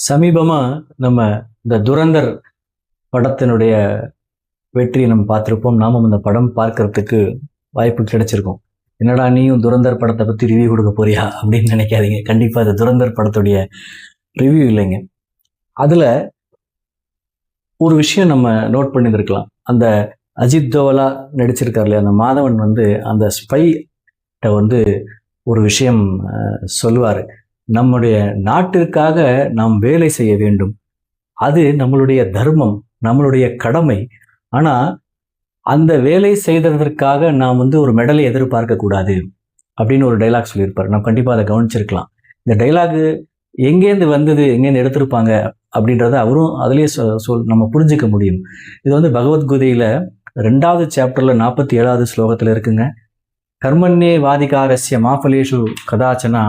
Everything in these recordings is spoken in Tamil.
சமீபமா நம்ம இந்த துரந்தர் படத்தினுடைய வெற்றியை நம்ம பார்த்துருப்போம். நாமும் இந்த படம் பார்க்கறதுக்கு வாய்ப்பு கிடைச்சிருக்கும். என்னடா நீயும் துரந்தர் படத்தை பற்றி ரிவ்யூ கொடுக்க போறியா அப்படின்னு நினைக்காதீங்க. கண்டிப்பாக அது துரந்தர் படத்துடைய ரிவ்யூ இல்லைங்க. அதில் ஒரு விஷயம் நம்ம நோட் பண்ணியிருக்கலாம். அந்த அஜித் தோவலா நடிச்சிருக்கார் இல்லையா, அந்த மாதவன் அந்த ஸ்பைட்ட ஒரு விஷயம் சொல்லுவார். நம்முடைய நாட்டிற்காக நாம் வேலை செய்ய வேண்டும், அது நம்மளுடைய தர்மம், நம்மளுடைய கடமை. ஆனால் அந்த வேலை செய்ததற்காக நாம் ஒரு மெடலை எதிர்பார்க்க கூடாது அப்படின்னு ஒரு டைலாக் சொல்லியிருப்பார். நம்ம கண்டிப்பாக அதை கவனிச்சிருக்கலாம். இந்த டைலாகு எங்கேருந்து வந்தது, எங்கேருந்து எடுத்திருப்பாங்க அப்படின்றத அவரும் அதிலேயே நம்ம புரிஞ்சிக்க முடியும். இது பகவத்கீதையில் 2வது சாப்டரில் 47வது ஸ்லோகத்தில் இருக்குங்க. கர்மண்யே வாதிகாரஸ்ய மாஃபலேஷு கதாச்சனா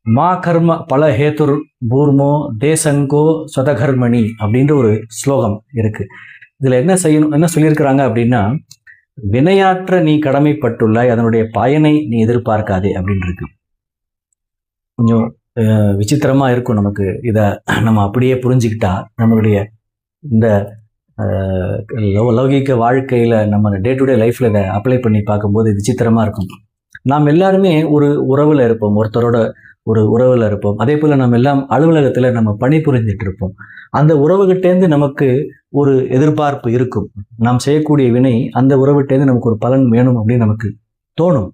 மா கர்ம பல ஹேத்துர் பூர்மோ தேசங்கோ ஸ்வதகர்மணி அப்படின்ற ஒரு ஸ்லோகம் இருக்கு. இதுல என்ன சொல்லியிருக்கிறாங்க அப்படின்னா, வினையாற்ற நீ கடமைப்பட்டுள்ளாய், அதனுடைய பயனை நீ எதிர்பார்க்காதே அப்படின்னு இருக்கு. கொஞ்சம் விசித்திரமா இருக்கும். நமக்கு இதை நம்ம அப்படியே புரிஞ்சுக்கிட்டா நம்மளுடைய இந்த லௌகிக வாழ்க்கையில நம்ம டே டு டே லைஃப்ல இதை அப்ளை பண்ணி பார்க்கும்போது விசித்திரமா இருக்கும். நாம் எல்லாருமே ஒரு உறவுல இருப்போம், ஒருத்தரோட ஒரு உறவுல இருப்போம். அதே போல நம்ம எல்லாம் அலுவலகத்துல நம்ம பணிபுரிஞ்சிட்டு இருப்போம். அந்த உறவுகிட்டேருந்து நமக்கு ஒரு எதிர்பார்ப்பு இருக்கும். நாம் செய்யக்கூடிய வினை அந்த உறவுகிட்டேருந்து நமக்கு ஒரு பலன் வேணும் அப்படின்னு நமக்கு தோணும்.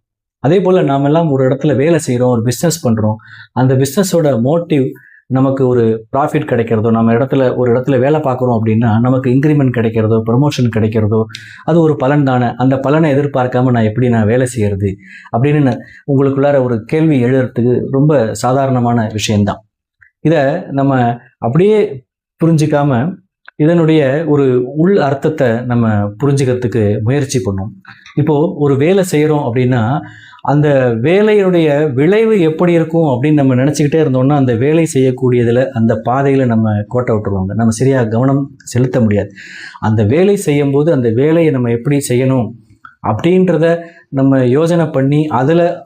அதே போல நாம் எல்லாம் ஒரு இடத்துல வேலை செய்கிறோம், ஒரு பிஸ்னஸ் பண்றோம். அந்த பிஸ்னஸோட மோட்டிவ் நமக்கு ஒரு ப்ராஃபிட் கிடைக்கிறதோ, நம்ம ஒரு இடத்துல வேலை பார்க்குறோம் அப்படின்னா நமக்கு இன்க்ரிமெண்ட் கிடைக்கிறதோ, ப்ரமோஷன் கிடைக்கிறதோ, அது ஒரு பலன் தானே. அந்த பலனை எதிர்பார்க்காம நான் வேலை செய்யறது அப்படின்னு உங்களுக்குள்ளார ஒரு கேள்வி எழுதுறதுக்கு ரொம்ப சாதாரணமான விஷயம்தான். இதை நம்ம அப்படியே புரிஞ்சிக்காம இதனுடைய ஒரு உள் அர்த்தத்தை நம்ம புரிஞ்சுக்கிறதுக்கு முயற்சி பண்ணோம். இப்போ ஒரு வேலை செய்கிறோம் அப்படின்னா அந்த வேலையுடைய விளைவு எப்படி இருக்கும் அப்படின்னு நம்ம நினச்சிக்கிட்டே இருந்தோம்னா அந்த வேலை செய்யக்கூடியதில் அந்த பாதையில் நம்ம கோட்டை விட்டுருவாங்க. நம்ம சரியாக கவனம் செலுத்த முடியாது. அந்த வேலை செய்யும்போது அந்த வேலையை நம்ம எப்படி செய்யணும் அப்படின்றத நம்ம யோசனை பண்ணி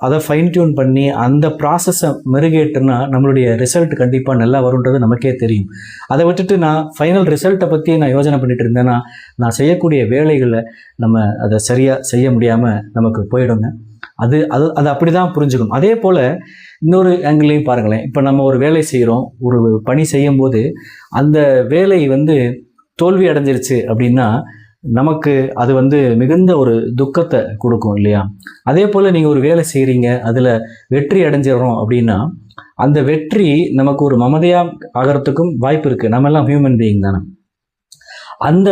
அதை ஃபைன் டியூன் பண்ணி அந்த ப்ராசஸை மெருகேட்டுனா நம்மளுடைய ரிசல்ட் கண்டிப்பாக நல்லா வரும்ன்றது நமக்கே தெரியும். அதை விட்டுட்டு நான் ஃபைனல் ரிசல்ட்டை பற்றி நான் யோசனை பண்ணிட்டு இருந்தேன்னா நான் செய்யக்கூடிய வேலைகளை நம்ம அதை சரியாக செய்ய முடியாமல் நமக்கு போயிடுங்க. அது அப்படி தான் புரிஞ்சுக்கணும். அதே போல் இன்னொரு ஆங்கிளையும் பாருங்களேன். இப்போ நம்ம ஒரு வேலை செய்கிறோம், ஒரு பணி செய்யும்போது அந்த வேலை தோல்வி அடைஞ்சிருச்சு அப்படின்னா நமக்கு அது மிகுந்த ஒரு துக்கத்தை கொடுக்கும் இல்லையா? அதே போல் நீங்கள் ஒரு வேலை செய்கிறீங்க, அதில் வெற்றி அடைஞ்சிடறோம் அப்படின்னா அந்த வெற்றி நமக்கு ஒரு மமதையாக ஆகிறதுக்கும் வாய்ப்பு இருக்குது. நம்ம எல்லாம் ஹியூமன் பீயிங் தானே. அந்த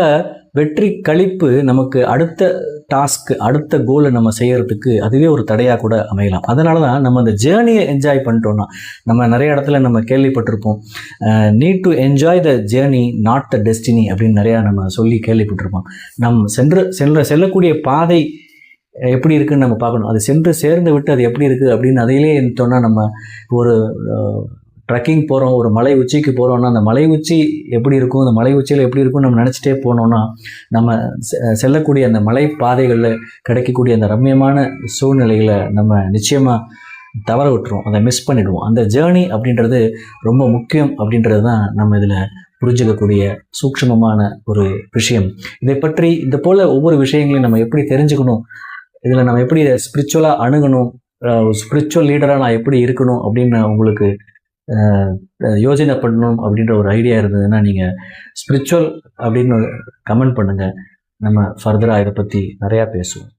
வெற்றி களிப்பு நமக்கு அடுத்த டாஸ்க், அடுத்த கோலை நம்ம செய்யறதுக்கு அதுவே ஒரு தடையாக கூட அமையலாம். அதனால தான் நம்ம அந்த ஜேர்னியை என்ஜாய் பண்ணிட்டோம்னா, நம்ம நிறைய இடத்துல நம்ம கேள்விப்பட்டிருப்போம், need to enjoy the journey not the destiny அப்படின்னு நிறையா நம்ம சொல்லி கேள்விப்பட்டிருப்போம். செல்லக்கூடிய பாதை எப்படி இருக்குன்னு நம்ம பார்க்கணும். அது சென்று சேர்ந்து விட்டு அது எப்படி இருக்குது அப்படின்னு அதையிலே சொன்னால், நம்ம ஒரு ட்ரெக்கிங் போகிறோம், ஒரு மலை உச்சிக்கு போகிறோம்னா அந்த மலை உச்சி எப்படி இருக்கும், அந்த மலை உச்சியில் எப்படி இருக்கும்னு நம்ம நினச்சிட்டே போனோம்னா நம்ம செல்லக்கூடிய அந்த மலை பாதைகளில் கிடைக்கக்கூடிய அந்த ரம்மியமான சூழ்நிலைகளை நம்ம நிச்சயமாக தவற விட்டுருவோம், அதை மிஸ் பண்ணிடுவோம். அந்த ஜேர்னி அப்படின்றது ரொம்ப முக்கியம் அப்படின்றது தான் நம்ம இதில் புரிஞ்சுக்கக்கூடிய சூக்ஷ்மமான ஒரு விஷயம். இதை பற்றி இந்த போல் ஒவ்வொரு விஷயங்களையும் நம்ம எப்படி தெரிஞ்சுக்கணும், இதில் நம்ம எப்படி ஸ்பிரிச்சுவலாக அணுகணும், ஸ்பிரிச்சுவல் லீடராக நான் எப்படி இருக்கணும் அப்படின்னு உங்களுக்கு யோசனை பண்ணணும் அப்படின்ற ஒரு ஐடியா இருந்ததுன்னா நீங்கள் ஸ்பிரிச்சுவல் அப்படின்னு கமெண்ட் பண்ணுங்கள். நம்ம ஃபர்தராக இதை பற்றி நிறையா பேசுவோம்.